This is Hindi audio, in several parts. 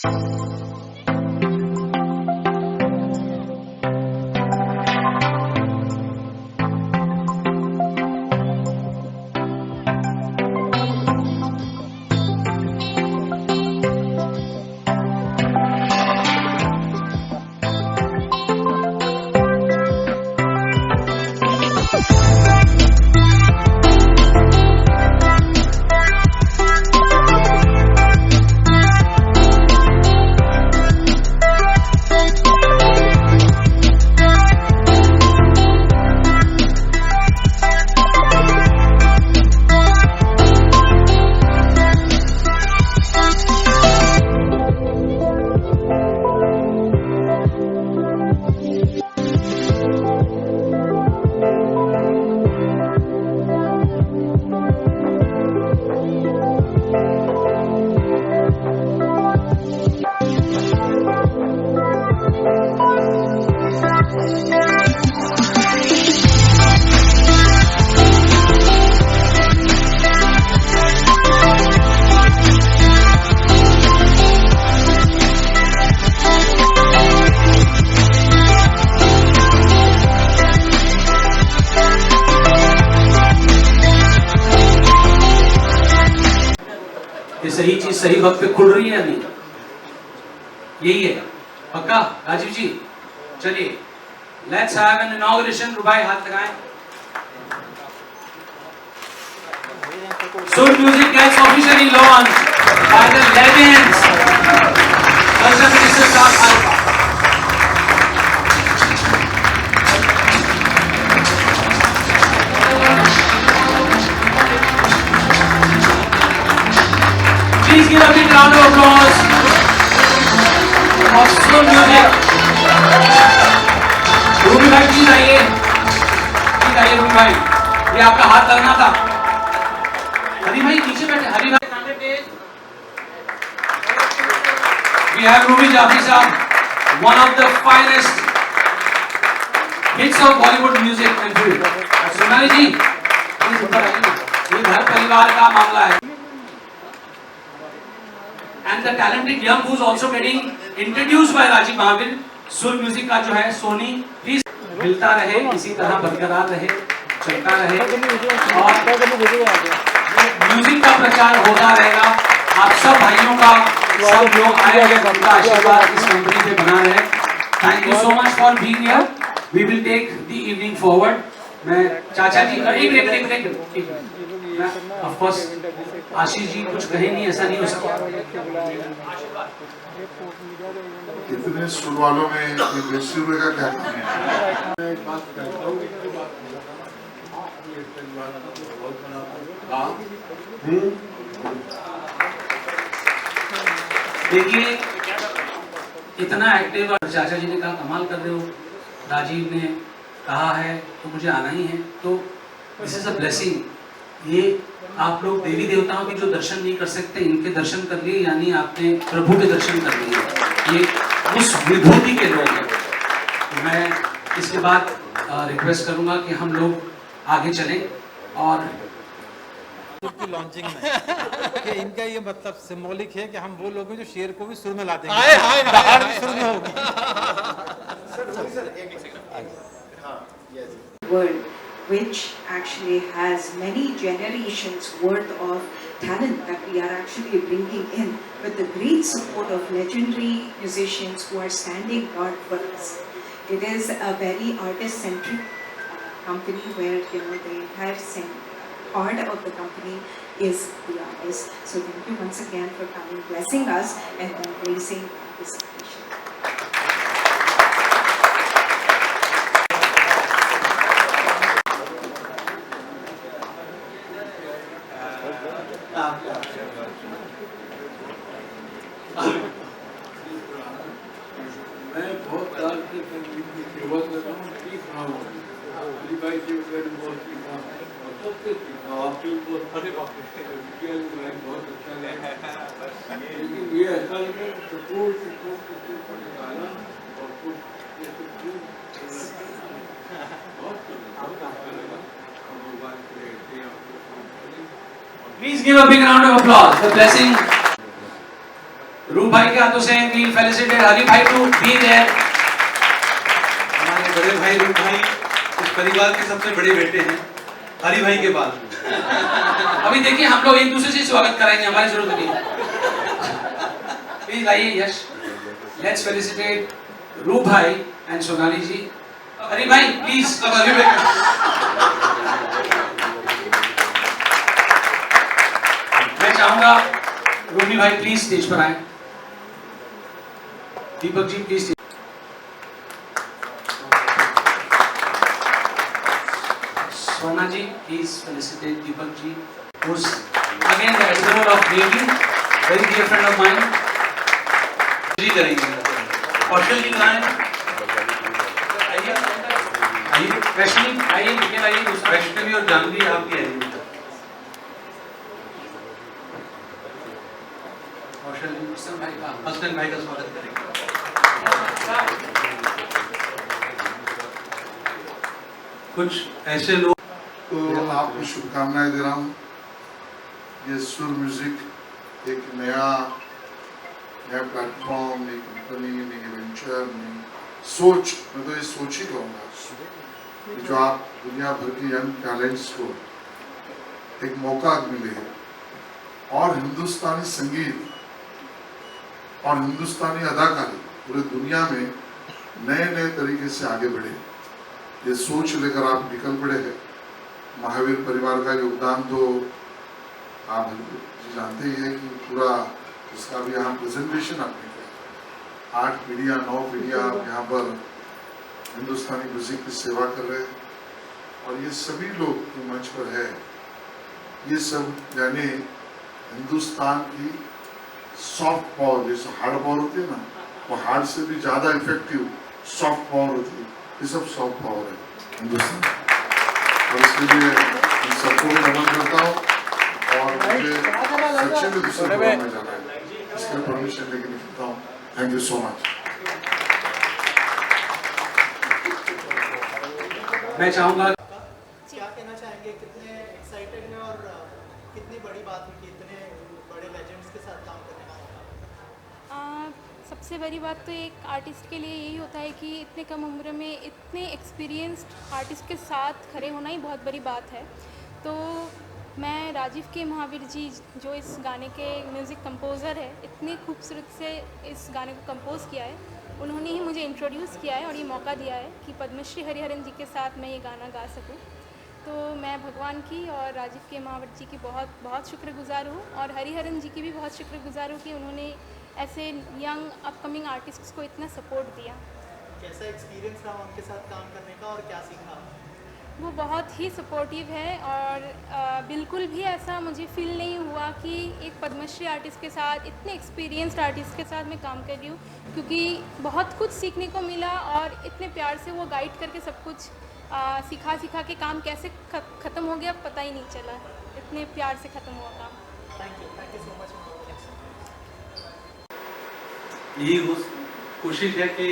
ये सही चीज सही वक्त पे खुल रही है या नहीं? यही है पक्का? राजीव जी चलिए, लेट्स हैव एन इनॉग्रेशन। रुबाई हाथ लगाएं। Soul Music gets officially launched by the legends Culture Minister Saab Alpha. Please give a big round of applause for Soul Music. Ruby भाई प्लीज आइए, प्लीज आइए रूबी भाई, ये आपका हाथ लगना था। हरी भाई नीचे बैठे, हरी भाई सामने please. We have Ruby Jafi साहब, one of the finest hits of Bollywood music and film. Sonali ji please ऊपर आइए, ये घर परिवार का मामला है। And the talented young who's also getting introduced by Rajiv Mahavir, Soul Music का जो है सोनी, प्लीज मिलता रहे, इसी तरह बरकरार रहे, चलता रहे और म्यूजिक का प्रचार होता रहेगा। आप सब भाइयों का, सब लोग आए हैं, उनका आशीर्वाद इस कंपनी पे बना रहे। Thank you so much for being here. We will take the evening forward. मैं चाचा जी एक ऑफ कोर्स आशीष जी कुछ कहे नहीं, ऐसा नहीं हो सकता। इतने स्कूल वालों में इंडस्ट्री का क्या काम है? मैं एक बात कहता हूँ, देखिए इतना एक्टिव, और चाचा जी ने कहा कमाल कर रहे हो, राजीव ने कहा है तो मुझे आना ही है, तो दिस इज अ ब्लेसिंग। ये आप लोग देवी देवताओं के जो दर्शन नहीं कर सकते, इनके दर्शन कर लिए, यानी आपने प्रभु के दर्शन कर लिए। ये उस विभूति के लोग हैं। तो मैं इसके बाद रिक्वेस्ट करूंगा कि हम लोग आगे चलें और की लॉन्चिंग में कि इनका ये मतलब सिंबॉलिक है कि हम वो लोग हैं जो शेर को भी सुर में ला देंगे, दहाड़ भी सुर में होगी। World, which actually has many generations worth of talent that we are actually bringing in with the great support of legendary musicians who are standing guard for us. It is a very artist-centric company where the entire part of the company is the artist. So thank you once again for coming, blessing us, and then blessing this occasion. मैं बहुत साल से सेवा कर रहा हूँ, सीख रहा हूँ। अली भाई से बहुत सीखा और सबसे सीखा। आपके बहुत सारे बहुत अच्छा लगा, लेकिन ये ऐसा लगे सपोर्ट निकाला और कुछ बहुत अच्छा लगा। भगवान से आपको Please give a big round of applause. The blessing. रूप भाई के हाथों से वी फेलिसिटेट हरि भाई टू बी देयर। हमारे बड़े भाई रूप भाई इस परिवार के सबसे बड़े बेटे हैं हरि भाई के बाद। अभी देखिए हम लोग एक दूसरे से स्वागत कराएंगे, हमारी जरूरत नहीं। प्लीज आइए यश, लेट्स फेलिसिटेट रूप भाई एंड सोनाली जी। हरि भाई प्लीज। अब हरि भाई मैं चाहूंगा रोमी भाई प्लीज स्टेज पर आए। Deepak ji please. Sona ji please felicitate Deepak ji, who's again the admiral of Navy, very dear friend of mine. जी करेंगे। कौशल जी कहाँ हैं? आइए वैष्णवी आइए, निकल आइए दूसरा। वैष्णवी और जानवी आपकी आएंगे। कौशल जी हसन भाई का हसन भाई का स्वागत करेंगे। कुछ ऐसे लोग तो आपको शुभकामनाएं दे रहा हूँ। ये सुर म्यूजिक एक नया प्लेटफॉर्म, नई कंपनी, नई वेंचर, नई सोच, मैं तो ये सोच ही कहूँगा कि जो आप दुनिया भर की यंग टैलेंट्स को एक मौका मिले और हिंदुस्तानी संगीत और हिंदुस्तानी अदाकारी पूरे दुनिया में नए नए तरीके से आगे बढ़े, ये सोच लेकर आप निकल पड़े हैं। महावीर परिवार का योगदान तो आप जानते ही हैं कि पूरा इसका भी यहाँ प्रेजेंटेशन आपने किया। 8 पीढ़ियाँ 9 पीढ़ियाँ आप यहाँ पर हिंदुस्तानी म्यूजिक की सेवा कर रहे हैं और ये सभी लोग जो मंच पर है, ये सब यानी हिंदुस्तान की सॉफ्ट पावर, जैसे हार्ड पावर होती है ना, वो हार्ड से भी ज़्यादा इफेक्टिव सॉफ्ट पावर होती है, ये सब सॉफ्ट पावर है हिंदुस्तान। और इसके लिए इन सबको नमन करता हूँ और मुझे सच्चे में दूसरे प्रोग्राम में जाना है, इसके परमिशन लेके निकलता हूँ। Thank you so much. मैं चाहूंगा क्या कहना चाहेंगे, कितने एक्साइटेड हैं और कितनी बड़ी बात है कि इतने बड़े लेजेंड्स के साथ काम करने का मौका? सबसे बड़ी बात तो एक आर्टिस्ट के लिए यही होता है कि इतने कम उम्र में इतने एक्सपीरियंस्ड आर्टिस्ट के साथ खड़े होना ही बहुत बड़ी बात है। तो मैं राजीव के महावीर जी जो इस गाने के म्यूज़िक कंपोज़र है, इतनी खूबसूरत से इस गाने को कंपोज़ किया है, उन्होंने ही मुझे इंट्रोड्यूस किया है और ये मौका दिया है कि पद्मश्री हरिहरन जी के साथ मैं ये गाना गा सकूं। तो मैं भगवान की और राजीव के महावीर जी की बहुत बहुत शुक्रगुजार हूँ और हरिहरन जी की भी बहुत शुक्रगुजार हूँ कि उन्होंने ऐसे यंग अपकमिंग आर्टिस्ट्स को इतना सपोर्ट दिया। कैसा एक्सपीरियंस रहा उनके साथ काम करने का और क्या सीखा? वो बहुत ही सपोर्टिव है और बिल्कुल भी ऐसा मुझे फील नहीं हुआ कि एक पद्मश्री आर्टिस्ट के साथ, इतने एक्सपीरियंस्ड आर्टिस्ट के साथ मैं काम कर रही हूँ, क्योंकि बहुत कुछ सीखने को मिला और इतने प्यार से वो गाइड करके सब कुछ सिखा के काम कैसे ख़त्म हो गया पता ही नहीं चला, इतने प्यार से ख़त्म हुआ काम। Thank you so much. यही कोशिश है कि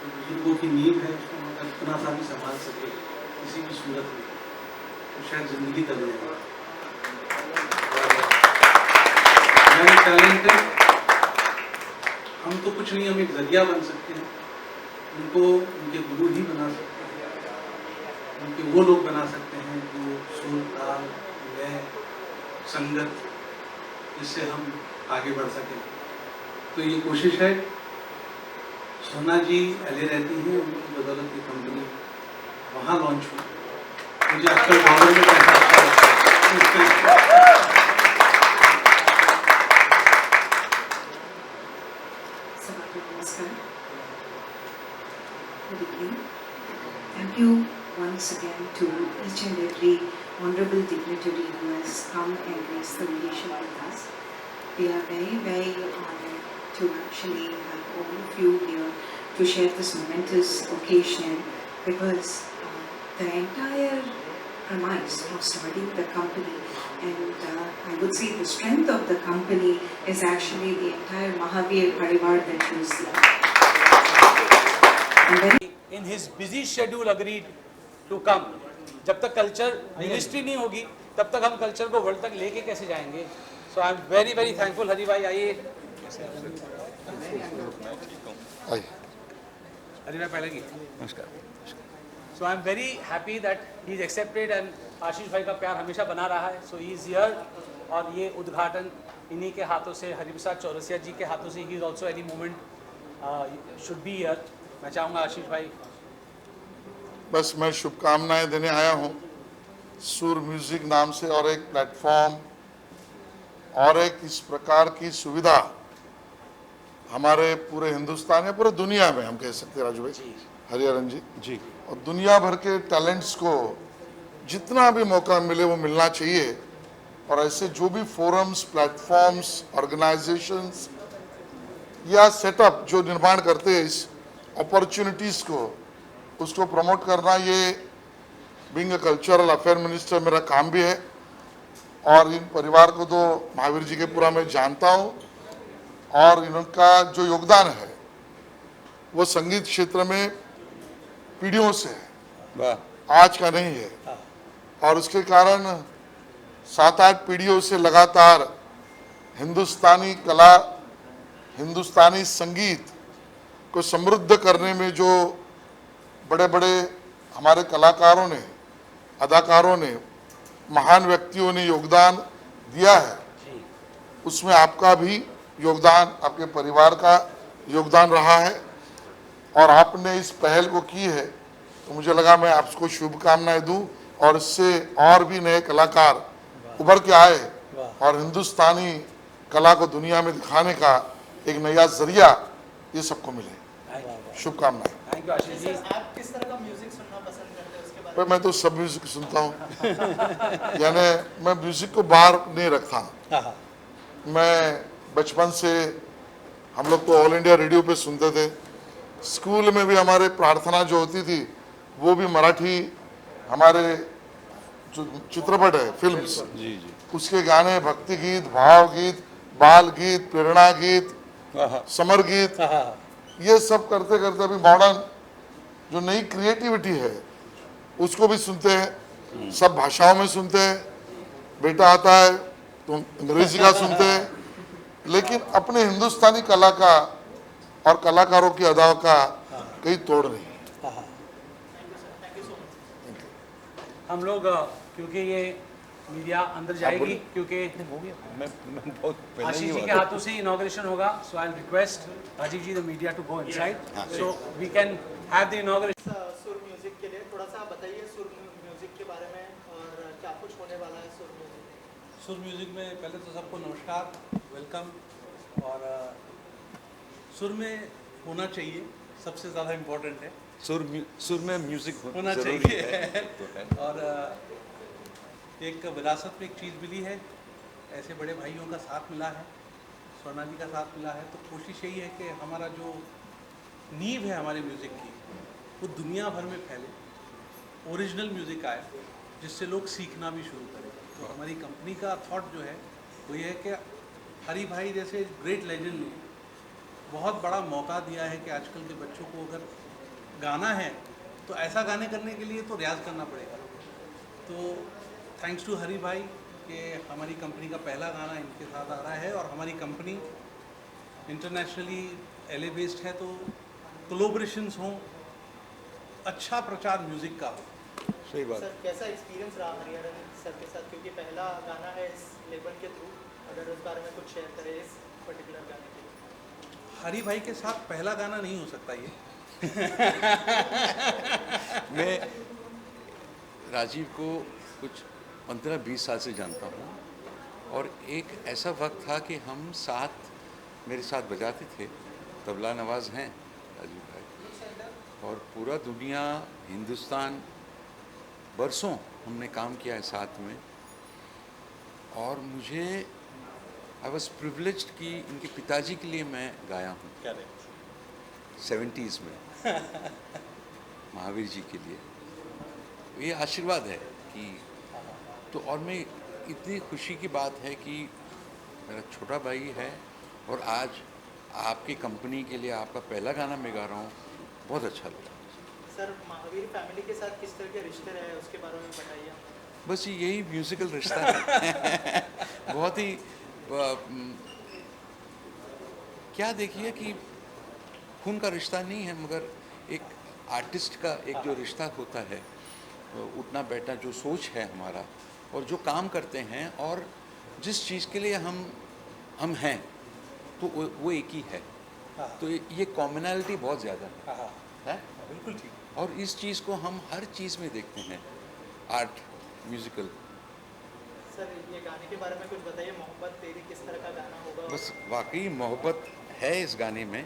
बुजुर्गों की नींव है उसको अगर इतना सा भी संभाल सके किसी भी सूरत में, तो शायद जिंदगी तक जाएगा। टैलेंट है, हम तो कुछ नहीं, हम एक जरिया बन सकते हैं, उनको उनके गुरु ही बना सकते हैं, उनके वो लोग बना सकते हैं जो सुर ताल लय संगत, जिससे हम आगे बढ़ सकें। तो ये कोशिश है। सोना जी LA रहती हैं, उनकी बदौलत की कंपनी वहाँ लॉन्च हुई। मुझे आजकल डॉलर में पैसा अच्छा लगता है। Sabatu Namaskar. Good evening. Thank you once again to each and every honorable dignitary who has come and graced the occasion with us. We are very, very honored to actually have all of you here to share this momentous occasion, because the entire premise of starting the company, and I would say the strength of the company, is actually the entire Mahavir Parivar that you see. And very in his busy schedule agreed to come. जब तक कल्चर मिनिस्ट्री नहीं होगी तब तक हम कल्चर को वर्ल्ड तक लेके कैसे जाएंगे? So I am very very thankful. Hari भाई आइए, आइए। हरी भाई पहले की नमस्कार। So I am very happy that he is accepted and Ashish भाई का प्यार हमेशा बना रहा है। सो ही इज हियर और ये उद्घाटन इन्हीं के हाथों से, हरिप्रसाद चौरसिया जी के हाथों से, he is also any moment should be here. मैं चाहूँगा आशीष भाई। बस मैं शुभकामनाएं देने आया हूँ सुर म्यूजिक नाम से, और एक प्लेटफॉर्म और एक इस प्रकार की सुविधा हमारे पूरे हिंदुस्तान या पूरे दुनिया में, हम कह सकते हैं राजू भाई, हरिहरन जी, और दुनिया भर के टैलेंट्स को जितना भी मौका मिले वो मिलना चाहिए। और ऐसे जो भी फोरम्स, प्लेटफॉर्म्स, ऑर्गेनाइजेशंस या सेटअप जो निर्माण करते हैं इस अपॉर्चुनिटीज़ को, उसको प्रमोट करना, ये being a cultural affair minister मेरा काम भी है। और इन परिवार को तो महावीर जी के पूरा मैं जानता हूँ, और इनका जो योगदान है वो संगीत क्षेत्र में पीढ़ियों से है, आज का नहीं है। और उसके कारण 7-8 पीढ़ियों से लगातार हिंदुस्तानी कला, हिंदुस्तानी संगीत को समृद्ध करने में जो बड़े बड़े हमारे कलाकारों ने, अदाकारों ने, महान व्यक्तियों ने योगदान दिया है, उसमें आपका भी योगदान, आपके परिवार का योगदान रहा है। और आपने इस पहल को की है, तो मुझे लगा मैं आपको शुभकामनाएं दूं, और इससे और भी नए कलाकार उभर के आए और हिंदुस्तानी कला को दुनिया में दिखाने का एक नया जरिया ये सबको मिले। शुभकामनाएं। Thank you Ashish ji. आप किस तरह का म्यूजिक सुनना पसंद करते हैं उसके बारे पर मैं तो सब म्यूजिक सुनता हूँ यानी मैं म्यूजिक को बाहर नहीं रखता। मैं बचपन से, हम लोग तो ऑल इंडिया रेडियो पे सुनते थे, स्कूल में भी हमारे प्रार्थना जो होती थी वो भी मराठी, हमारे जो चित्रपट है, फिल्म्स, उसके गाने, भक्ति गीत, भाव गीत, बाल गीत, प्रेरणा गीत, समर गीत, ये सब करते करते अभी मॉडर्न जो नई क्रिएटिविटी है उसको भी सुनते हैं, सब भाषाओं में सुनते हैं। बेटा आता है तो अंग्रेजी का सुनते हैं, लेकिन अपने हिंदुस्तानी कला का और कलाकारों की अदाओं का कहीं तोड़ नहीं। हम लोग क्योंकि ये मीडिया अंदर जाएगी, क्योंकि मैं बहुत पहले आशीष जी ही के हाथों से इनॉग्रेशन होगा। So I request Rajiv ji the media to go inside so we can have the inauguration. सुर म्यूजिक के लिए थोड़ा सा बताइए सुर म्यूजिक के बारे में, और क्या कुछ होने वाला है सुर म्यूजिक। सुर म्यूजिक में पहले तो सबको नमस्कार, वेलकम। और सुर में होना चाहिए, सबसे ज़्यादा इम्पोर्टेंट है। सुर में म्यूजिक होना जरूरी चाहिए है, तो है। और एक विरासत में एक चीज़ मिली है, ऐसे बड़े भाइयों का साथ मिला है, स्वर्णा जी का साथ मिला है, तो कोशिश यही है कि हमारा जो नींव है हमारे म्यूज़िक की वो दुनिया भर में फैले, ओरिजिनल म्यूज़िक आए, जिससे लोग सीखना भी शुरू करें। तो हमारी कंपनी का थॉट जो है वो ये है कि हरी भाई जैसे ग्रेट लेजेंड ने बहुत बड़ा मौका दिया है कि आजकल के बच्चों को अगर गाना है तो ऐसा गाने करने के लिए तो रियाज करना पड़ेगा। तो थैंक्स टू हरी भाई कि हमारी कंपनी का पहला गाना इनके साथ आ रहा है, और हमारी कंपनी इंटरनेशनली LA बेस्ड है, तो कोलैबोरेशंस हों, अच्छा प्रचार म्यूज़िक का हो। सही बात। सर कैसा एक्सपीरियंस रहा हरिहरन सर के साथ, क्योंकि पहला गाना है इस लेबल के थ्रू, अगर उस बारे में कुछ शेयर करें इस पर्टिकुलर गाने के लिए। हरी भाई के साथ पहला गाना नहीं हो सकता ये। मैं राजीव को कुछ 15-20 साल से जानता हूँ, और एक ऐसा वक्त था कि हम साथ, मेरे साथ बजाते थे, तबला नवाज हैं राजीव भाई, और पूरा दुनिया, हिंदुस्तान, बरसों हमने काम किया है साथ में। और मुझे आई वॉज प्रिविलेज्ड कि इनके पिताजी के लिए मैं गाया हूँ 70s में महावीर जी के लिए। ये आशीर्वाद है कि तो, और मैं इतनी खुशी की बात है कि मेरा छोटा भाई है और आज आपकी कंपनी के लिए आपका पहला गाना मैं गा रहा हूँ, बहुत अच्छा लगा। सर महावीर फैमिली के साथ किस तरह के रिश्ते रहे उसके बारे में बताइए। बस यही म्यूज़िकल रिश्ता है बहुत ही क्या देखिए कि खून का रिश्ता नहीं है, मगर एक आर्टिस्ट का एक जो रिश्ता होता है, उठना बैठना, जो सोच है हमारा और जो काम करते हैं और जिस चीज़ के लिए हम हैं, तो वो एक ही है। तो ये कॉमनैलिटी बहुत ज़्यादा है, बिल्कुल ठीक। और इस चीज़ को हम हर चीज़ में देखते हैं, आर्ट, म्यूज़िकल। सर ये गाने के बारे में कुछ बताइए, मोहब्बत तेरी किस तरह का गाना होगा? बस वाकई मोहब्बत है इस गाने में,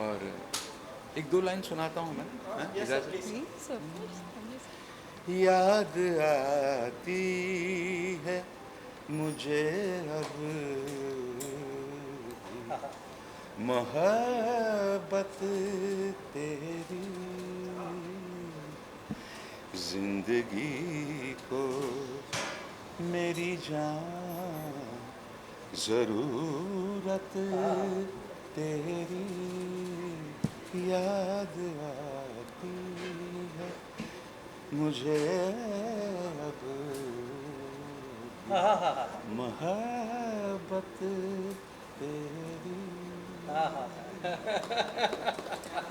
और एक दो लाइन सुनाता हूँ मैं, हाँ? Yes, sir, please. याद आती है मुझे अब मोहब्बत तेरी, जिंदगी को मेरी जान ज़रूरत तेरी, याद आती है मुझे अब मोहब्बत तेरी।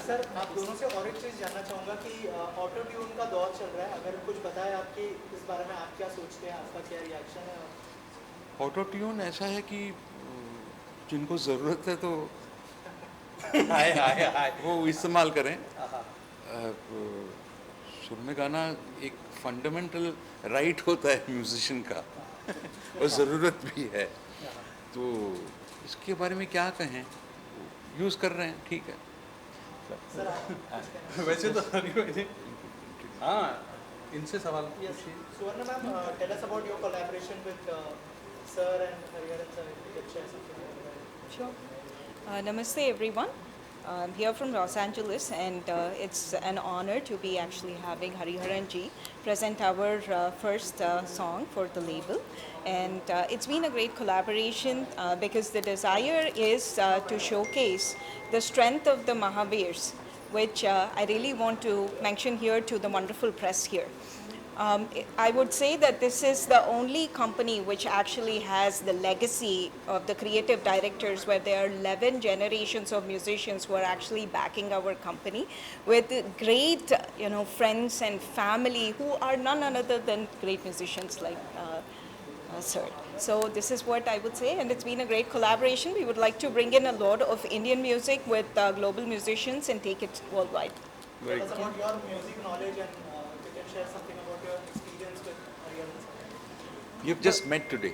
सर आप दोनों से और एक चीज़ जानना चाहूँगा कि ऑटो ट्यून का दौर चल रहा है, अगर कुछ बताएं आपकी इस बारे में, आप क्या सोचते हैं, आपका क्या रिएक्शन है? ऑटो ट्यून ऐसा है कि जिनको ज़रूरत है तो वो इस्तेमाल करें। सुर में गाना एक फंडामेंटल राइट होता है म्यूजिशियन का और ज़रूरत भी है, तो इसके बारे में क्या कहें, यूज़ कर रहे हैं, ठीक है। सर आप वैसे तो हाँ, इनसे सवाल पूछिए। Suvarna ma'am, tell us about your collaboration with sir and Hariharan sir, if you could share something about that. Sure. Namaste everyone. I'm here from Los Angeles, and it's an honor to be actually having Hariharan ji present our first song for the label. And it's been a great collaboration because the desire is to showcase the strength of the Mahavirs, which I really want to mention here to the wonderful press here. I would say that this is the only company which actually has the legacy of the creative directors, where there are 11 generations of musicians who are actually backing our company with great, friends and family who are none other than great musicians like Sir. So this is what I would say, and it's been a great collaboration. We would like to bring in a lot of Indian music with global musicians and take it worldwide. Tell us about your music knowledge, and if you can share something about your experience with Hariharan sir. You've just met today,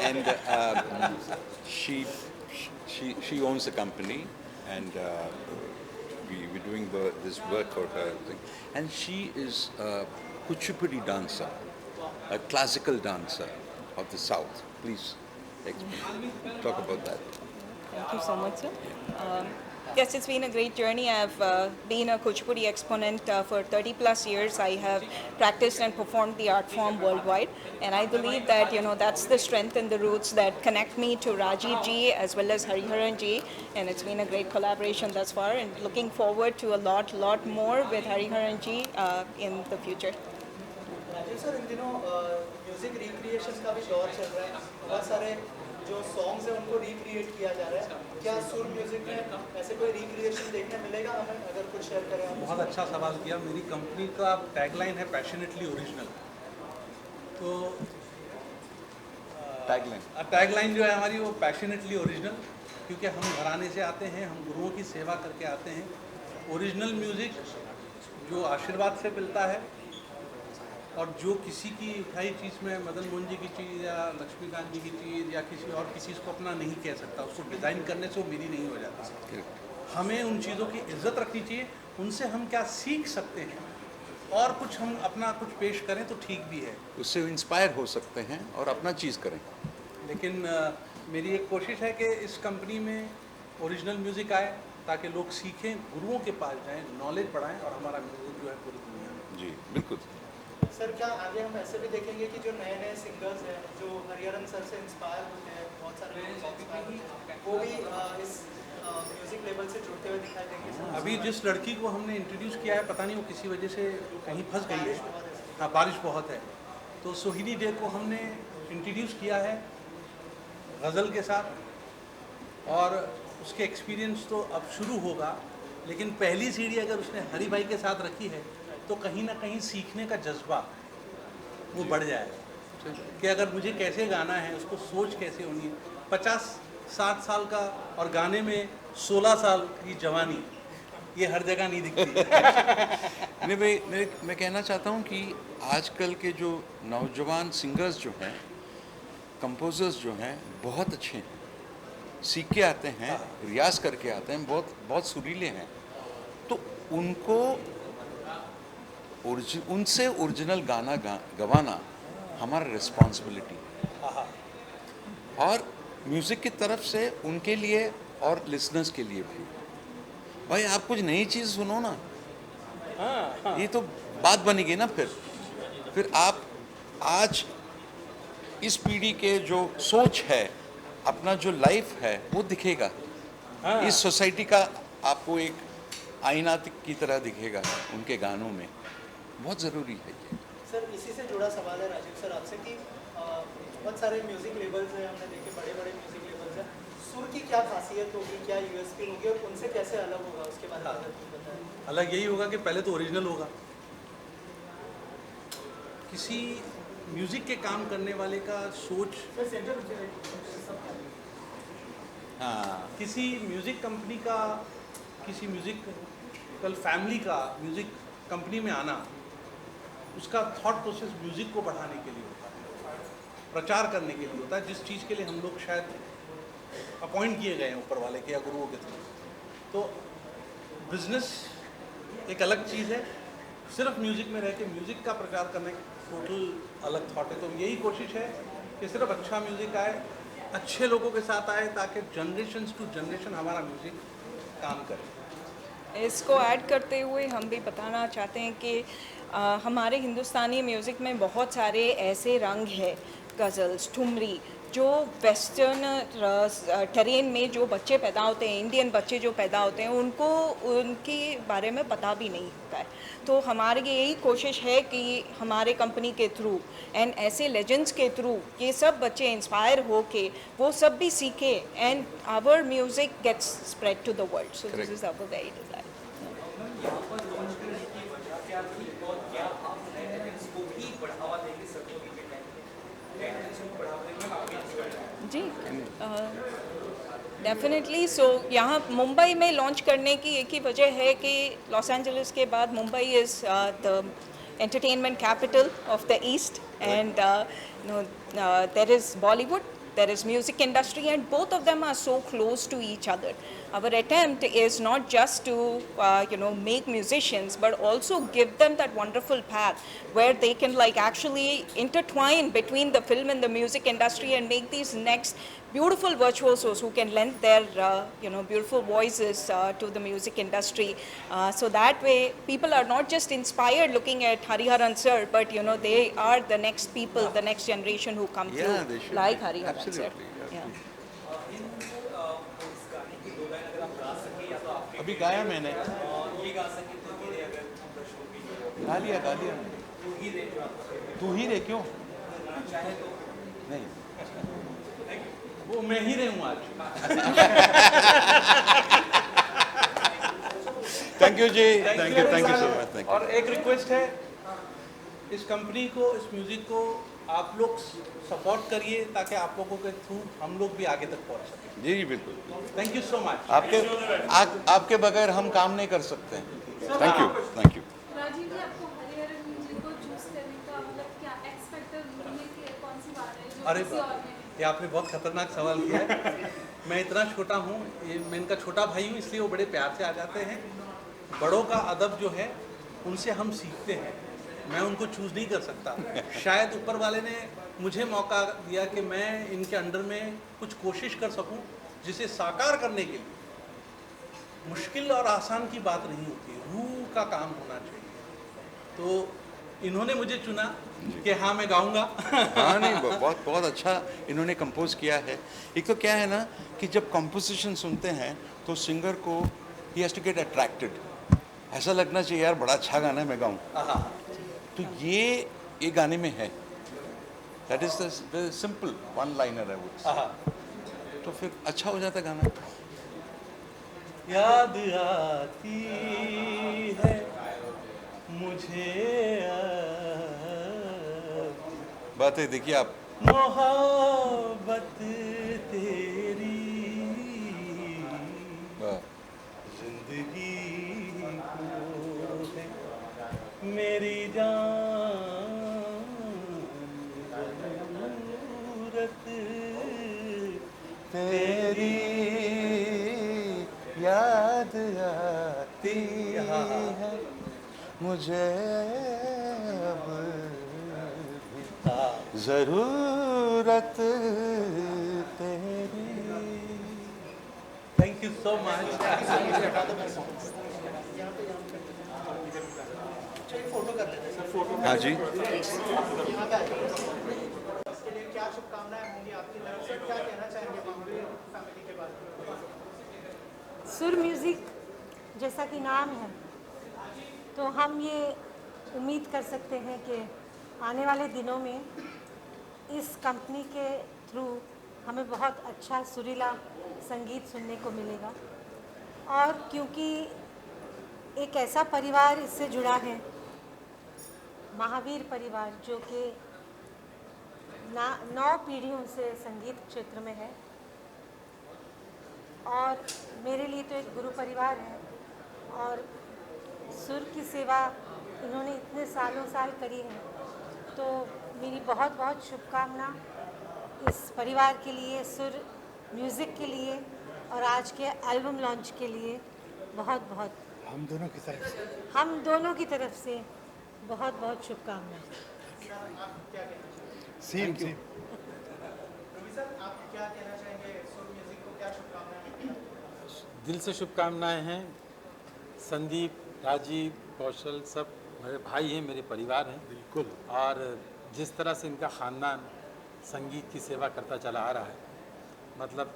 and she owns the company, and we're doing this work for her, and she is a Kuchipudi dancer, a classical dancer of the South. Please talk about that. Thank you so much, sir. Yes, it's been a great journey. I've been a Kuchipudi exponent for 30 plus years. I have practiced and performed the art form worldwide, and I believe that that's the strength and the roots that connect me to Rajiv ji as well as Hariharan ji, and it's been a great collaboration thus far, and looking forward to a lot more with Hariharan ji in the future. Rajiv sir, इन दिनों म्यूजिक रिक्रिएशन का भी दौर चल रहा है, बहुत सारे जो सॉन्ग्स हैं उनको रिक्रिएट किया जा रहा है, क्या सुर म्यूजिक में ऐसे कोई रिक्रिएशन देखने मिलेगा हमें, अगर कुछ शेयर करें आप? बहुत अच्छा सवाल किया। मेरी कंपनी का टैगलाइन है पैशनेटली ओरिजिनल। तो टैगलाइन जो है हमारी वो पैशनेटली ओरिजिनल, क्योंकि हम घराने से आते हैं, हम गुरुओं की सेवा करके आते हैं। ओरिजिनल म्यूज़िक जो आशीर्वाद से मिलता है, और जो किसी की खाई चीज़ में मदन मोहन जी की चीज़ या लक्ष्मीकांत जी की चीज़ या किसी और की चीज़ को अपना नहीं कह सकता, उसको डिज़ाइन करने से वो मेरी नहीं हो जाती। हमें उन चीज़ों की इज्जत रखनी चाहिए, उनसे हम क्या सीख सकते हैं और कुछ हम अपना कुछ पेश करें तो ठीक भी है, उससे इंस्पायर हो सकते हैं और अपना चीज़ करें। लेकिन मेरी एक कोशिश है कि इस कंपनी में ओरिजिनल म्यूज़िक आए ताकि लोग सीखें, गुरुओं के पास जाएं, नॉलेज बढ़ाएं और हमारा म्यूज़िक जो है पूरी दुनिया में। जी बिल्कुल। सर क्या आगे हम ऐसे भी देखेंगे कि जो नए सिंगर्स हैं जो हरिहरन सर से इंस्पायर होते हैं, बहुत सारे वो भी इस म्यूजिक लेवल से जुड़ते हुए दिखाई देंगे सर? अभी जिस लड़की को हमने इंट्रोड्यूस किया है, पता नहीं वो किसी वजह से कहीं फंस गई है। हाँ, बारिश बहुत है, तो सोहिनी डे को हमने इंट्रोड्यूस किया है गज़ल के साथ, और उसके एक्सपीरियंस तो अब शुरू होगा, लेकिन पहली सीढ़ी अगर उसने हरि भाई के साथ रखी है तो कहीं ना कहीं सीखने का जज्बा वो बढ़ जाएगा कि अगर मुझे कैसे गाना है, उसको सोच कैसे होनी है। 50-60 साल का और गाने में 16 साल की जवानी, ये हर जगह नहीं दिखती है। नहीं भाई, मैं कहना चाहता हूँ कि आजकल के जो नौजवान सिंगर्स जो हैं, कंपोजर्स जो हैं, बहुत अच्छे हैं, सीख के आते हैं, रियाज करके आते हैं, बहुत बहुत सुरीले हैं। तो उनको उनसे ओरिजिनल गाना गवाना हमारा रिस्पॉन्सिबिलिटी है, और म्यूज़िक की तरफ से उनके लिए और लिसनर्स के लिए भी। भाई आप कुछ नई चीज़ सुनो ना, ये तो बात बनेगी ना। फिर आप आज इस पीढ़ी के जो सोच है, अपना जो लाइफ है, वो दिखेगा। इस सोसाइटी का आपको एक आईना की तरह दिखेगा उनके गानों में। बहुत ज़रूरी है ये। सर इसी से जुड़ा सवाल है राजीव सर आपसे कि बहुत सारे म्यूजिक लेबल्स हैं, हमने देखे बड़े बड़े म्यूजिक लेबल्स हैं, सुर की क्या खासियत होगी, क्या यूएसपी होगी और उनसे कैसे अलग होगा, उसके बारे में अगर कुछ बताएं। अलग यही होगा कि पहले तो ओरिजिनल होगा। किसी म्यूजिक के काम करने वाले का सोच, हाँ, किसी म्यूजिक कंपनी का, किसी म्यूजिकल फैमिली का म्यूजिक कंपनी में आना, उसका थॉट प्रोसेस म्यूजिक को बढ़ाने के लिए होता है, प्रचार करने के लिए होता है, जिस चीज़ के लिए हम लोग शायद अपॉइंट किए गए हैं ऊपर वाले के या गुरुओं के थ्रू। तो बिजनेस एक अलग चीज़ है, सिर्फ म्यूजिक में रह के म्यूजिक का प्रचार करने टोटल अलग थॉट है। तो यही कोशिश है कि सिर्फ अच्छा म्यूजिक आए, अच्छे लोगों के साथ आए, ताकि जनरेशन टू जनरेशन हमारा म्यूजिक काम करे। इसको ऐड करते हुए हम भी बताना चाहते हैं कि हमारे हिंदुस्तानी म्यूज़िक में बहुत सारे ऐसे रंग हैं, गज़ल्स, ठुमरी, जो वेस्टर्न टेरेन में जो बच्चे पैदा होते हैं, इंडियन बच्चे जो पैदा होते हैं, उनको उनके बारे में पता भी नहीं होता है। तो हमारी यही कोशिश है कि हमारे कंपनी के थ्रू एंड ऐसे लेजेंड्स के थ्रू ये सब बच्चे इंस्पायर हो के वो सब भी सीखे and our music gets spread to the world. So this is our very desire. जी डेफिनेटली। सो यहाँ मुंबई में लॉन्च करने की एक ही वजह है कि लॉस एंजलिस के बाद Mumbai is the entertainment capital of the East, and there is Bollywood, there is music industry, and both of them are so close to each other. Our attempt is not just to make musicians, but also give them that wonderful path where they can like actually intertwine between the film and the music industry and make these next beautiful virtuosos who can lend their beautiful voices to the music industry. So that way people are not just inspired looking at Hariharan sir, but they are the next people, the next generation who come Yeah, they through should like be. Hariharan sir. Absolutely, Yeah. अभी गाया मैंने, गा लिया तू ही रे क्यों नहीं, वो मैं ही रहूँ आज। थैंक यू जी, thank you so much, thank you. और एक रिक्वेस्ट है, इस कंपनी को, इस म्यूजिक को आप लोग सपोर्ट करिए ताकि आप लोगों के थ्रू हम लोग भी आगे तक पहुंच सकें। जी बिल्कुल, थैंक यू सो मच। आपके बगैर हम काम नहीं कर सकते हैं। Thank you. राजीव जी, आपको हरिहरन म्यूजिक को चूज करने का मतलब क्या एक्स फैक्टर में कौन सी बात है जो अरे किसी और में? ये आपने बहुत खतरनाक सवाल किया है। मैं इतना छोटा हूँ, मैं इनका छोटा भाई हूँ, इसलिए वो बड़े प्यार से आ जाते हैं। बड़ों का अदब जो है उनसे हम सीखते हैं, मैं उनको चूज़ नहीं कर सकता। शायद ऊपर वाले ने मुझे मौका दिया कि मैं इनके अंडर में कुछ कोशिश कर सकूं, जिसे साकार करने के लिए मुश्किल और आसान की बात नहीं होती, रूह का काम होना चाहिए। तो इन्होंने मुझे चुना कि हाँ मैं गाऊंगा। हाँ नहीं, बहुत बहुत अच्छा इन्होंने कंपोज किया है। एक तो क्या है ना कि जब कंपोजिशन सुनते हैं तो सिंगर को ही हैज़ टू गेट अट्रैक्टेड, ऐसा लगना चाहिए यार बड़ा अच्छा गाना है, मैं गाऊँ। तो ये गाने में है। That is the simple one liner I would say. तो फिर अच्छा हो जाता गाना। याद आती है मुझे बात है, देखिए आप मोहब्बत तेरी वाह, जिंदगी को है मेरी जान जरूरत तेरी याद आती है मुझे अब भी जरूरत तेरी। Thank you so much. Photo कर लेते हैं सर। हाँ जी, इसके लिए क्या शुभकामनाएं होंगी आपकी तरफ से, क्या कहना चाहेंगे महावीर फैमिली के बारे में? सुर म्यूज़िक जैसा कि नाम है, तो हम ये उम्मीद कर सकते हैं कि आने वाले दिनों में इस कंपनी के थ्रू हमें बहुत अच्छा सुरीला संगीत सुनने को मिलेगा। और क्योंकि एक ऐसा परिवार इससे जुड़ा है, महावीर परिवार, जो कि 9 पीढ़ियों से संगीत क्षेत्र में है और मेरे लिए तो एक गुरु परिवार है। और सुर की सेवा इन्होंने इतने सालों साल करी है, तो मेरी बहुत बहुत शुभकामना इस परिवार के लिए, सुर म्यूज़िक के लिए और आज के एल्बम लॉन्च के लिए बहुत बहुत हम दोनों की तरफ से बहुत बहुत शुभकामनाएं। सेम रवि सर, आप क्या कहना चाहेंगे? सुर म्यूजिक को क्या शुभकामनाएं? दिल से शुभकामनाएं हैं। संदीप, राजीव, कौशल सब मेरे भाई हैं, मेरे परिवार हैं। बिल्कुल। और जिस तरह से इनका ख़ानदान संगीत की सेवा करता चला आ रहा है, मतलब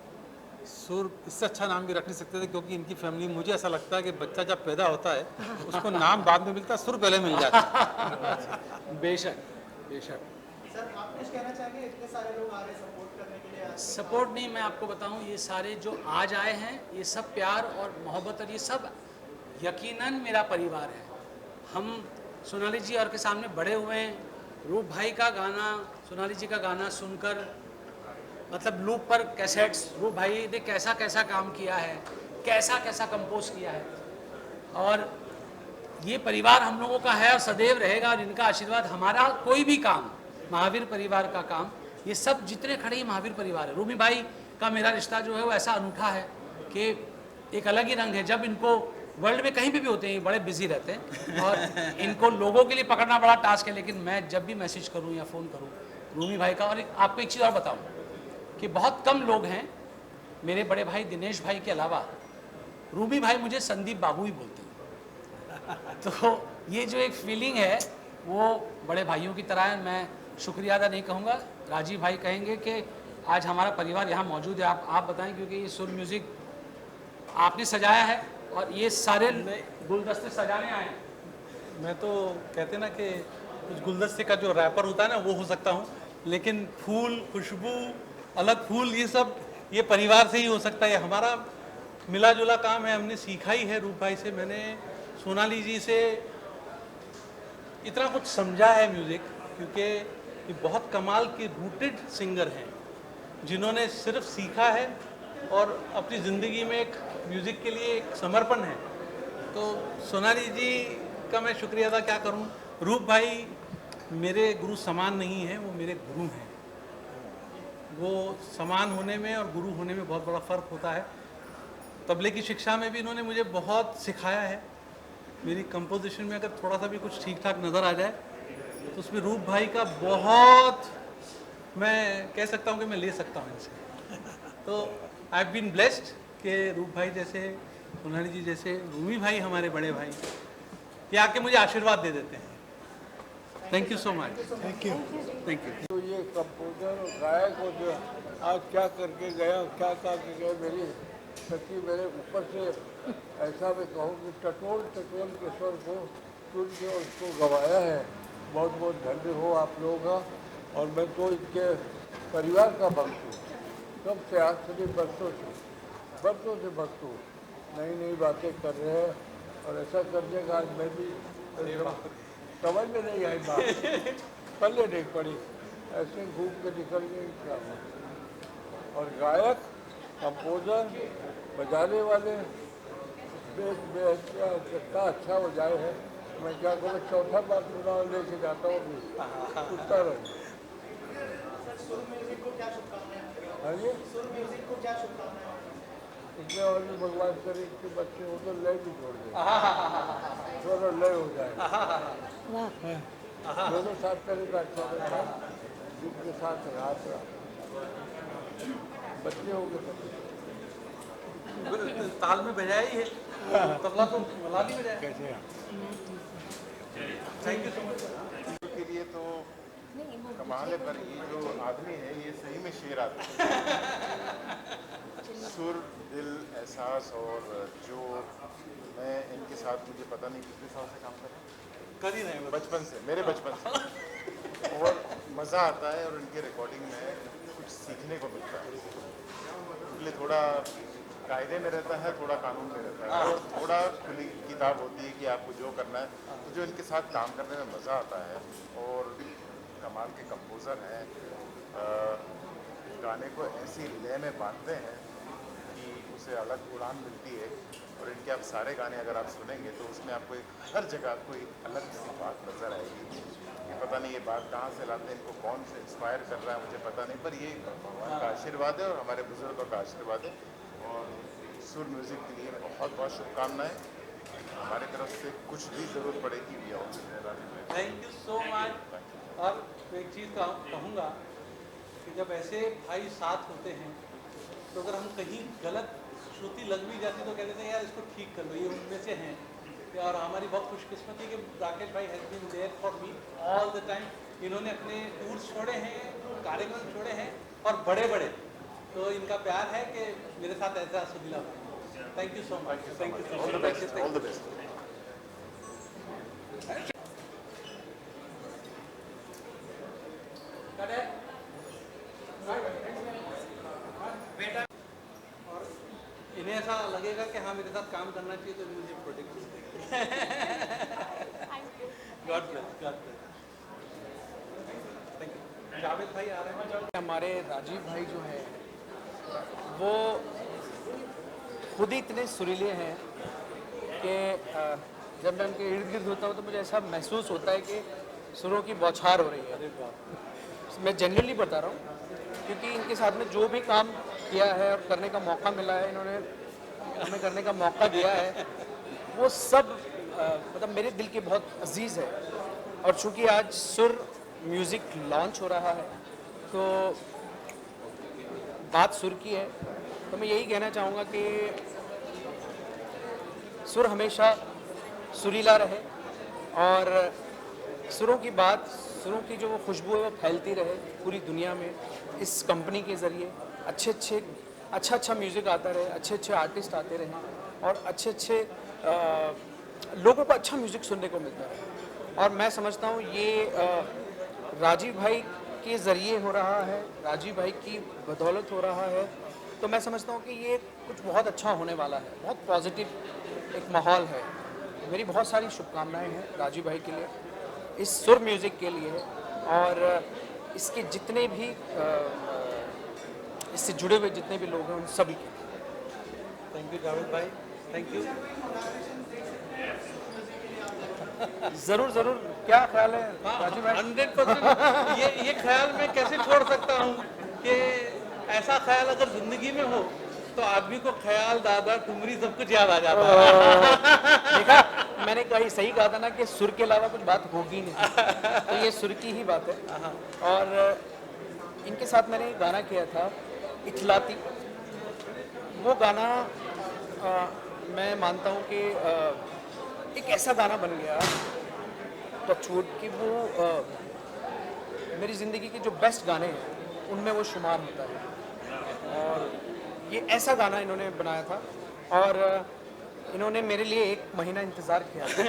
सुर, इससे अच्छा नाम भी रख नहीं सकते थे, क्योंकि इनकी फैमिली, मुझे ऐसा लगता है कि बच्चा जब पैदा होता है उसको नाम बाद में मिलता है, सुर पहले मिल जाता है। बेशक बेशक। सर, आप कुछ कहना चाहेंगे? इतने सारे लोग आ रहे हैं सपोर्ट करने के लिए। सपोर्ट नहीं, मैं आपको बताऊं, ये सारे जो आज आए हैं, ये सब प्यार और मोहब्बत, और ये सब यकीनन मेरा परिवार है। हम सोनाली जी और के सामने बड़े हुए हैं। रूप भाई का गाना, सोनाली जी का गाना सुनकर, मतलब लूप पर कैसेट्स, रूप भाई ने कैसा कैसा काम किया है, कैसा कैसा कंपोज किया है। और ये परिवार हम लोगों का है और सदैव रहेगा, और इनका आशीर्वाद, हमारा कोई भी काम, महावीर परिवार का काम, ये सब जितने खड़े हैं महावीर परिवार है। रूमी भाई का मेरा रिश्ता जो है वो ऐसा अनूठा है कि एक अलग ही रंग है। जब इनको वर्ल्ड में कहीं पे भी होते हैं, ये बड़े बिजी रहते हैं और इनको लोगों के लिए पकड़ना बड़ा टास्क है, लेकिन मैं जब भी मैसेज करूं या फ़ोन करूं रूमी भाई का। और आपको एक चीज़ और बताऊं कि बहुत कम लोग हैं, मेरे बड़े भाई दिनेश भाई के अलावा रूमी भाई मुझे संदीप बाबू ही बोलते हैं। तो ये जो एक फीलिंग है वो बड़े भाइयों की तरह है। मैं शुक्रिया अदा नहीं कहूँगा, राजीव भाई कहेंगे कि आज हमारा परिवार यहाँ मौजूद है। आप बताएं, क्योंकि ये सुर म्यूज़िक आपने सजाया है और ये सारे गुलदस्ते सजाने आए हैं। मैं तो कहते ना कि उस गुलदस्ते का जो रैपर होता है ना, वो हो सकता हूँ, लेकिन फूल, खुशबू, अलग फूल, ये सब ये परिवार से ही हो सकता है। हमारा मिला जुला काम है, हमने सीखा ही है रूप भाई से। मैंने सोनाली जी से इतना कुछ समझा है म्यूज़िक, क्योंकि ये बहुत कमाल के रूटेड सिंगर हैं जिन्होंने सिर्फ सीखा है और अपनी ज़िंदगी में एक म्यूज़िक के लिए एक समर्पण है। तो सोनाली जी का मैं शुक्रिया अदा क्या करूं। रूप भाई मेरे गुरु समान नहीं हैं, वो मेरे गुरु हैं। वो समान होने में और गुरु होने में बहुत बड़ा फ़र्क होता है। तबले की शिक्षा में भी इन्होंने मुझे बहुत सिखाया है। मेरी कंपोजिशन में अगर थोड़ा सा भी कुछ ठीक ठाक नज़र आ जाए तो उसमें रूप भाई का बहुत, मैं कह सकता हूँ कि मैं ले सकता हूँ इनसे। तो आई हैव बीन ब्लेस्ड कि रूप भाई जैसे, सोनाली जी जैसे, रूमी भाई हमारे बड़े भाई, ये आके मुझे आशीर्वाद दे देते हैं। Thank you so much. Thank you. Thank you. तो ये कंपोजर और गायक हो जो आज क्या करके गया, क्या करके गया, मेरी सच्ची मेरे ऊपर से ऐसा मैं कहूँ कि टटोल टटोल के स्वर को चुन के उसको गवाया है। बहुत बहुत धन्य हो आप लोगों का। और मैं तो इनके परिवार का भक्त हूँ। कब से, आज से बरसों बरसों नई नई बातें कर रहे हैं, और ऐसा करने का आज मैं भी समझ में नहीं आई बात, पल्ले नहीं पड़ी, ऐसे घूम के निकल गए क्या हुआ। और गायक, कंपोजर, बजाने वाले कितना अच्छा हो जाए है। मैं क्या करूँ, चौथा बार चुनाव लेके जाता हूँ अभी, उत्तर है। हाँ जी, इसमें और भी भगवान करे कि बच्चे हो तो लय भी छोड़ दे, दोनों लय हो जाए, दोनों साथ करे तो अच्छा रहता है, जिनके साथ रात बच्चे हो गए ताल में बजाया ही है, तबला तो भला नहीं बजाया। कैसे थैंक यू सो मच। के लिए तो कमाल है, पर ये जो आदमी है ये सही में शेर आदमी है। सुर, दिल, एहसास, और जो मैं इनके साथ, मुझे पता नहीं कितने साल से काम कर रहा हूँ, कर ही रहे हैं बचपन से, मेरे बचपन से, और मज़ा आता है, और इनके रिकॉर्डिंग में कुछ सीखने को मिलता है। इसलिए थोड़ा कायदे में रहता है, थोड़ा कानून में रहता है, और थोड़ा खुली किताब होती है कि आपको जो करना है। तो जो इनके साथ काम करने में मज़ा आता है, और कमाल के कंपोज़र हैं, गाने को ऐसी लय में बांधते हैं कि उसे अलग उड़ान मिलती है। और इनके आप सारे गाने अगर आप सुनेंगे तो उसमें आपको हर जगह कोई अलग सी बात नज़र आएगी। ये पता नहीं ये बात कहाँ से लाते हैं, इनको कौन से इंस्पायर कर रहा है मुझे पता नहीं, पर ये भगवान का आशीर्वाद है और हमारे बुजुर्गों का आशीर्वाद है। और सुर म्यूज़िक के लिए बहुत बहुत शुभकामनाएँ। हमारे तरफ से कुछ भी ज़रूरत पड़ेगी we are. Thank you so much. और एक चीज़ कहूँगा कि जब ऐसे भाई साथ होते हैं तो अगर हम कहीं गलत श्रुति लग भी जाती तो कहते थे यार इसको ठीक कर लो, ये उनमें से हैं। और हमारी बहुत खुशकिस्मती है कि राकेश भाई has been there for me all the time. इन्होंने अपने टूर्स छोड़े हैं, कार्यक्रम छोड़े हैं, और बड़े बड़े, तो इनका प्यार है कि मेरे साथ ऐसा Sunila. Thank you so much. Thank you so much. All the best. और इन्हें ऐसा लगेगा कि हाँ मेरे साथ काम करना चाहिए, तो मुझे protect God bless, God bless. Thank you. Javed भाई आ रहे हैं। हमारे राजीव भाई जो है वो खुद ही इतने सुरीले हैं कि जब मैं उनके इर्द गिर्द होता हूँ तो मुझे ऐसा महसूस होता है कि सुरों की बौछार हो रही है। मैं जनरली बता रहा हूँ, क्योंकि इनके साथ में जो भी काम किया है और करने का मौका मिला है, इन्होंने हमें करने का मौका दिया है, वो सब मतलब मेरे दिल के बहुत अजीज़ है। और चूँकि आज सुर म्यूज़िक लॉन्च हो रहा है तो बात सुर की है, तो मैं यही कहना चाहूँगा कि सुर हमेशा सुरीला रहे, और सुरों की बात, सुरों की जो वो खुशबू है वो फैलती रहे पूरी दुनिया में। इस कंपनी के ज़रिए अच्छा म्यूज़िक आता रहे, अच्छे आर्टिस्ट आते रहे, और अच्छे लोगों को अच्छा म्यूज़िक सुनने को मिलता रहे। और मैं समझता हूँ ये राजीव भाई के ज़रिए हो रहा है, राजीव भाई की बदौलत हो रहा है। तो मैं समझता हूँ कि ये कुछ बहुत अच्छा होने वाला है, बहुत पॉजिटिव एक माहौल है। मेरी बहुत सारी शुभकामनाएं हैं राजीव भाई के लिए, इस सुर म्यूज़िक के लिए, और इसके जितने भी इससे जुड़े हुए जितने भी लोग हैं उन सभी के। थैंक यू जावेद भाई, थैंक यू। ज़रूर क्या ख्याल है राजीव भाई? 100%। ये ख्याल मैं कैसे छोड़ सकता हूँ कि ऐसा ख्याल अगर जिंदगी में हो तो आदमी को ख्याल, दादा, ठुमरी सब कुछ याद आ जाता है। देखा, मैंने सही कहा था ना कि सुर के अलावा कुछ बात होगी नहीं, तो ये सुर की ही बात है। और इनके साथ मैंने एक गाना किया था इखलाती। वो गाना मैं मानता हूँ कि एक ऐसा गाना बन गया टचवुड कि वो मेरी ज़िंदगी के जो बेस्ट गाने हैं उनमें वो शुमार होता है। और ये ऐसा गाना इन्होंने बनाया था, और इन्होंने मेरे लिए 1 महीना इंतज़ार किया था।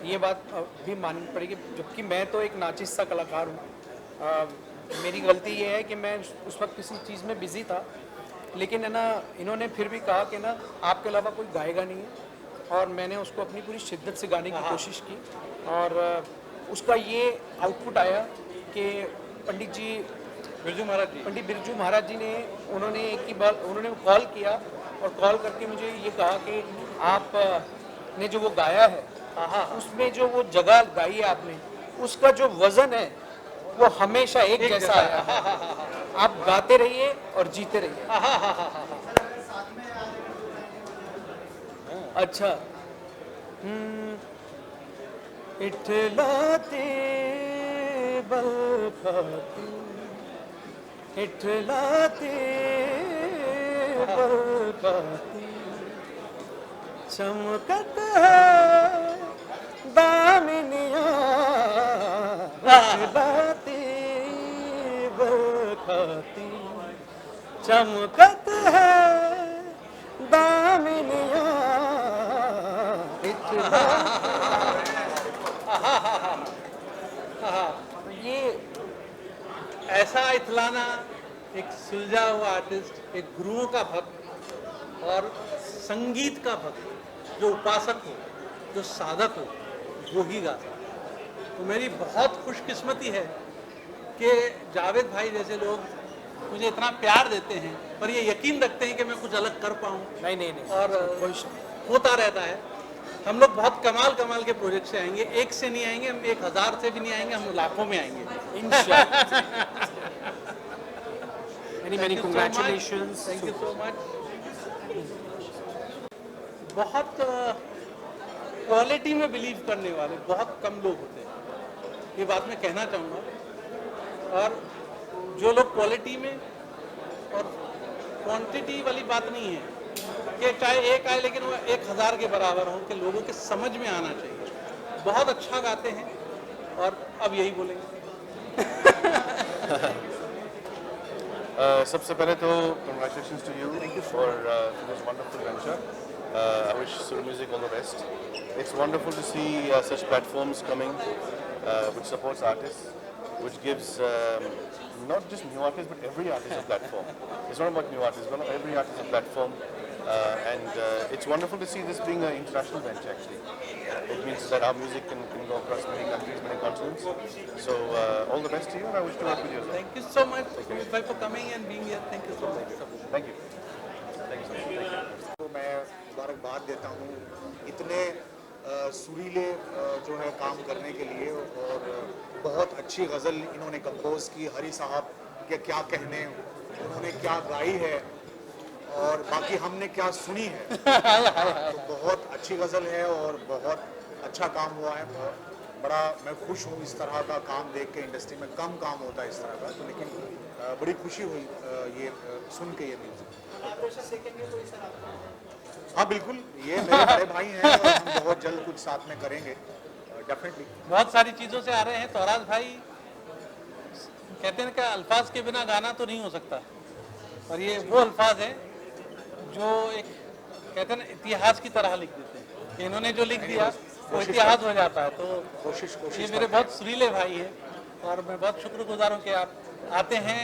ये बात भी माननी पड़ेगी, जबकि मैं तो एक नाचिज़ सा कलाकार हूँ। मेरी गलती ये है कि मैं उस वक्त किसी चीज़ में बिज़ी था लेकिन है ना इन्होंने फिर भी कहा कि ना आपके अलावा कोई गाएगा नहीं है, और मैंने उसको अपनी पूरी शिद्दत से गाने की कोशिश की, और उसका ये आउटपुट आया कि पंडित बिरजू महाराज जी ने उन्होंने एक ही बार उन्होंने कॉल किया, और कॉल करके मुझे ये कहा कि आप ने जो वो गाया है, उसमें जो वो जगह गाई है आपने, उसका जो वजन है वो हमेशा एक जैसा आया। आप गाते रहिए और जीते रहिए। अच्छा, इठलाते बलखाती, इठलाते बलखाती, चमकत है दामिनिया, इठलाते बलखाती, चमकत है दामिनिया, ये ऐसा इतलाना, एक सुलझा हुआ आर्टिस्ट, एक गुरुओं का भक्त और संगीत का भक्त, जो उपासक हो, जो साधक हो, वो ही गाता है। तो मेरी बहुत खुशकिस्मती है कि जावेद भाई जैसे लोग मुझे इतना प्यार देते हैं, पर ये यकीन रखते हैं कि मैं कुछ अलग कर पाऊँ। नहीं, और होता रहता है। हम लोग बहुत कमाल के प्रोजेक्ट से आएंगे, एक से नहीं आएंगे, हम 1000 से भी नहीं आएंगे, हम लाखों में आएंगे इंशाल्लाह। Many congratulations. Thank you so much. बहुत क्वालिटी में बिलीव करने वाले बहुत कम लोग होते हैं, ये बात मैं कहना चाहूँगा। और जो लोग क्वालिटी में, और क्वांटिटी वाली बात नहीं है कि चाहे एक आए लेकिन वो 1000 के बराबर हो, कि लोगों के समझ में आना चाहिए। बहुत अच्छा गाते हैं, और अब यही बोलेंगे। सबसे पहले तो congratulations to you for this wonderful venture. I wish Sur Music all the best. It's wonderful to see such platforms coming which supports artists, which gives not just new artists but every artist a platform. It's not about new artists, but every artist a platform. And it's wonderful to see this being an international venture actually. It means that our music can go across many countries, many continents. So all the best to you, and I wish to work with you as well. Thank you so much for coming and being here. Thank you so much. Thank you. Thank you so much. Thank you. तो मैं मुबारकबाद देता हूँ इतने सुरीले जो है काम करने के लिए, और बहुत अच्छी गज़ल इन्होंने कंपोज की। हरी साहब के क्या कहने, उन्होंने क्या गाई है और बाकी हमने क्या सुनी है। तो बहुत अच्छी गज़ल है और बहुत अच्छा काम हुआ है। बहुत बड़ा मैं खुश हूँ इस तरह का काम देख के। इंडस्ट्री में कम काम होता है इस तरह का, तो लेकिन बड़ी खुशी हुई ये सुन के ये म्यूजिक। हाँ बिल्कुल, ये मेरे बड़े भाई हैं और हम बहुत जल्द कुछ साथ में करेंगे डेफिनेटली। बहुत सारी चीज़ों से आ रहे हैं। तौराज भाई कहते हैं कि अल्फाज के बिना गाना तो नहीं हो सकता, और ये वो अल्फाज हैं जो एक कहते हैं ना इतिहास की तरह लिख देते हैं, कि इन्होंने जो लिख दिया वो इतिहास हो जाता है। तो कोशिश ये मेरे बहुत सुरीले भाई हैं, और मैं बहुत शुक्रगुजार हूँ कि आप आते हैं,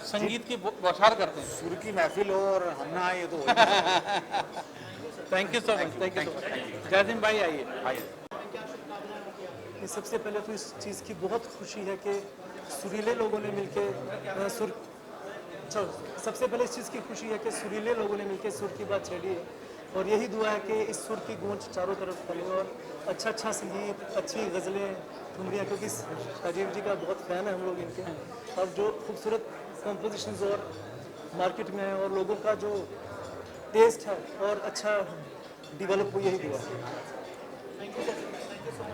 संगीत की बौछार करते हैं। सुर की महफिल हो और हम ना आए तो thank you so much. Thank you so much. Jaisingh भाई आइए। सबसे पहले तो इस चीज़ की बहुत खुशी है कि सुरीले लोगों ने मिलके सबसे पहले इस चीज़ की खुशी है कि सुरीले लोगों ने मिलकर सुर की बात छेड़ी है, और यही दुआ है कि इस सुर की गूंज चारों तरफ फैले और अच्छा संगीत, अच्छी गज़लें, ठुमरियाँ, क्योंकि राजीव जी का बहुत फ़ैन है हम लोग इनके, और जो खूबसूरत कंपोजिशंस और मार्केट में है और लोगों का जो टेस्ट है और अच्छा डेवलप हो, यही दुआ है।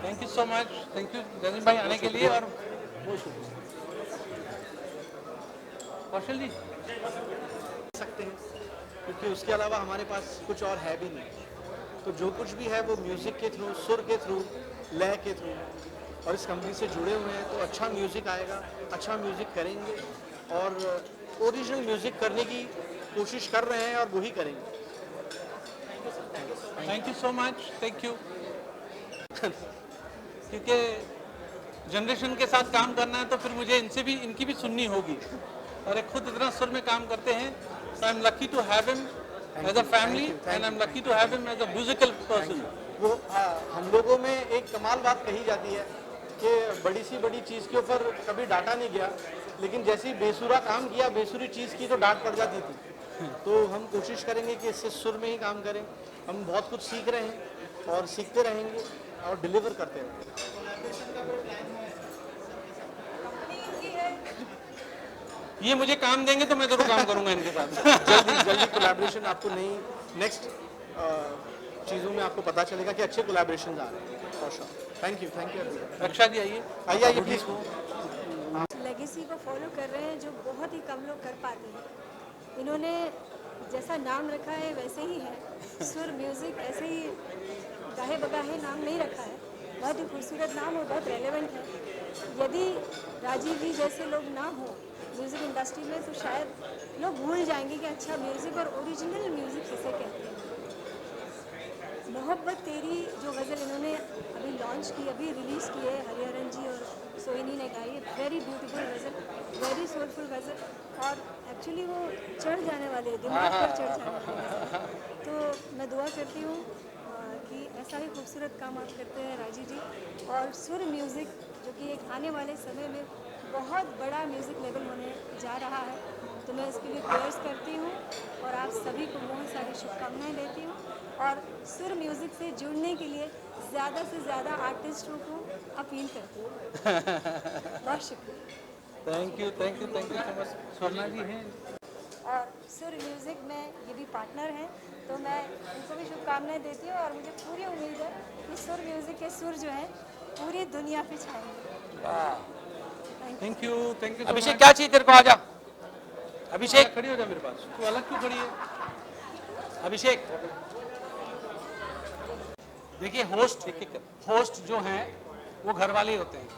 Thank you so much. Thank you Jaisingh भाई आने के लिए। और कौशल जी सकते हैं, क्योंकि उसके अलावा हमारे पास कुछ और है भी नहीं। तो जो कुछ भी है वो म्यूज़िक के थ्रू, सुर के थ्रू, लय के थ्रू, और इस कंपनी से जुड़े हुए हैं। तो अच्छा म्यूज़िक आएगा, अच्छा म्यूज़िक करेंगे, और ओरिजिनल म्यूज़िक करने की कोशिश कर रहे हैं और वही करेंगे। Thank you so much. Thank you. क्योंकि जनरेशन के साथ काम करना है तो फिर मुझे इनकी भी सुननी होगी, और एक खुद इतना सुर में काम करते हैं, So I'm lucky to have him as a family, and I'm lucky to have him as a musical person. वो हम लोगों में एक कमाल बात कही जाती है कि बड़ी सी बड़ी चीज़ के ऊपर कभी डांटा नहीं गया, लेकिन जैसे ही बेसुरा काम किया, बेसुरी चीज़ की तो डांट पड़ जाती थी। तो हम कोशिश करेंगे कि इससे सुर में ही काम करें। हम बहुत कुछ सीख रहे हैं और सीखते रहेंगे और डिलीवर करते रहेंगे। ये मुझे काम देंगे तो मैं जरूर काम करूंगा इनके साथ। जल्दी कोलैबोरेशन आपको नई नेक्स्ट चीज़ों में आपको पता चलेगा कि अच्छे कोलैबोरेशन आ रहे हैं। For sure. थैंक यू रक्षा जी आइए आइए प्लीज। लेगेसी को फॉलो कर रहे हैं जो बहुत ही कम लोग कर पाते हैं। इन्होंने जैसा नाम रखा है वैसे ही है, सुर म्यूज़िक ऐसे ही गाहे बगाहे नाम नहीं रखा है। बहुत ही खूबसूरत नाम और बहुत रेलेवेंट है। यदि राजीव जी जैसे लोग ना हो म्यूज़िक इंडस्ट्री में तो शायद लोग भूल जाएंगे कि अच्छा म्यूज़िक और ओरिजिनल म्यूज़िक किसे कहते हैं। मोहब्बत तेरी जो गज़ल इन्होंने अभी लॉन्च की, अभी रिलीज़ की है, हरिहरन जी और सोहिनी ने गाई है। वेरी ब्यूटीफुल गज़ल, वेरी सोलफुल गज़ल, और एक्चुअली वो चढ़ जाने वाले हैं, दिमाग पर चढ़ जाने वाले हैं। तो मैं दुआ करती हूँ कि ऐसा ही खूबसूरत काम आप करते हैं राजीव जी। और सुर म्यूज़िक जो कि एक आने वाले समय में बहुत बड़ा म्यूज़िक लेवल होने जा रहा है, तो मैं इसके लिए प्रेयर्स करती हूँ और आप सभी को बहुत सारी शुभकामनाएं देती हूँ। और सुर म्यूज़िक से जुड़ने के लिए ज़्यादा से ज़्यादा आर्टिस्टों को अपील करती हूँ। बहुत शुक्रिया। Thank you so much. Swarna ji हैं और सुर म्यूज़िक में ये भी पार्टनर हैं, तो मैं उनको भी शुभकामनाएं देती हूँ और मुझे पूरी उम्मीद है कि सुर म्यूज़िक के सुर जो हैं पूरी दुनिया पे छाएंगे। थैंक यू अभिषेक क्या चाहिए तेरे को? आजा अभिषेक, खड़ी हो जा मेरे पास। तू अलग क्यों खड़ी है? अभिषेक देखिए, होस्ट जो हैं वो घर वाले ही होते हैं।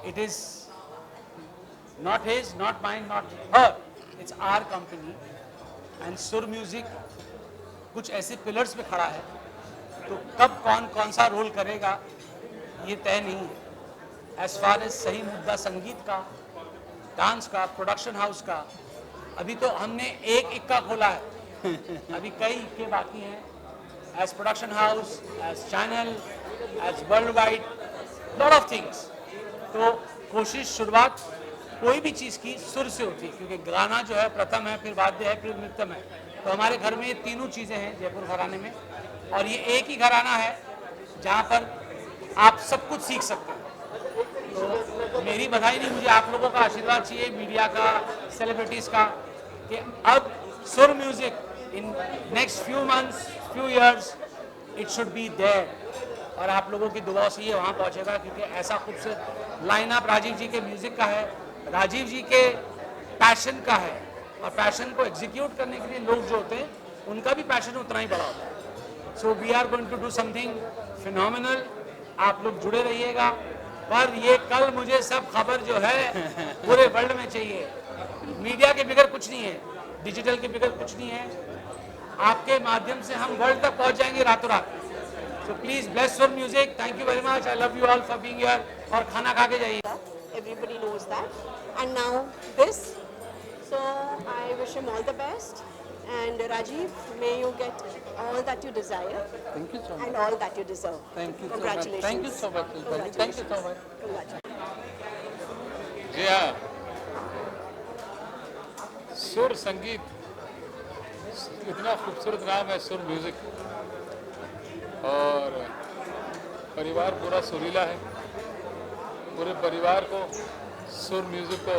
It is not his, not mine, not her, it's our company. And Sur music कुछ ऐसे पिलर्स पे खड़ा है, तो कब कौन सा रोल करेगा ये तय नहीं है। एज फार एज सही मुद्दा संगीत का, डांस का, प्रोडक्शन हाउस का, अभी तो हमने एक इक्का खोला है, अभी कई इक्के बाकी हैं। As production house, as channel, as world wide, lot of things. तो कोशिश, शुरुआत कोई भी चीज़ की सुर से होती है, क्योंकि गाना जो है प्रथम है, फिर वाद्य है, फिर नृत्यम है। तो हमारे घर में ये तीनों चीज़ें हैं जयपुर घराने में, और ये एक ही घराना है जहाँ पर आप सब कुछ सीख सकते हैं। तो मेरी बधाई नहीं, मुझे आप लोगों का आशीर्वाद चाहिए, मीडिया का, सेलिब्रिटीज़ का, कि अब Sur music in next few months, few years, it should be there. और आप लोगों की दुआ से ये वहाँ पहुँचेगा, क्योंकि ऐसा खूबसूरत लाइनअप राजीव जी के म्यूजिक का है, राजीव जी के पैशन का है, और पैशन को एग्जीक्यूट करने के लिए लोग जो होते हैं उनका भी पैशन उतना ही बड़ा होता है। So we are going to do something phenomenal. आप लोग जुड़े रहिएगा। पर ये कल मुझे सब खबर जो है पूरे वर्ल्ड में चाहिए। मीडिया के बिगड़ कुछ नहीं है, डिजिटल के बिगड़ कुछ नहीं है। आपके माध्यम से हम वर्ल्ड तक पहुंच जाएंगे रातों रात। सो प्लीज ब्लेस सुर music. Thank you very much. I love you all for being here. और खाना खा के जाइए। Everybody knows that. And now this. So I wish him all the best. And Rajiv, may you get all that you desire. Thank you so much. And all that you deserve. Thank you Congratulations. Thank you so much. Thank you so much. Congratulations. जी हाँ, सुर संगीत इतना खूबसूरत नाम है, सुर म्यूजिक, और परिवार पूरा सुरीला है। पूरे परिवार को, सुर म्यूजिक को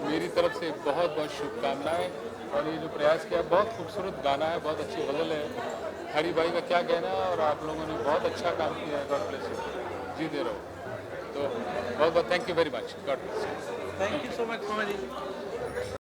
मेरी तरफ से बहुत बहुत शुभकामनाएं। और ये जो प्रयास किया, बहुत खूबसूरत गाना है, बहुत अच्छी गज़ल है। हरी भाई का क्या कहना है, और आप लोगों ने बहुत अच्छा काम किया है। गॉड ब्लेस यू, जीते रहो। तो बहुत बहुत thank you very much. God bless you. Thank you so much, ji.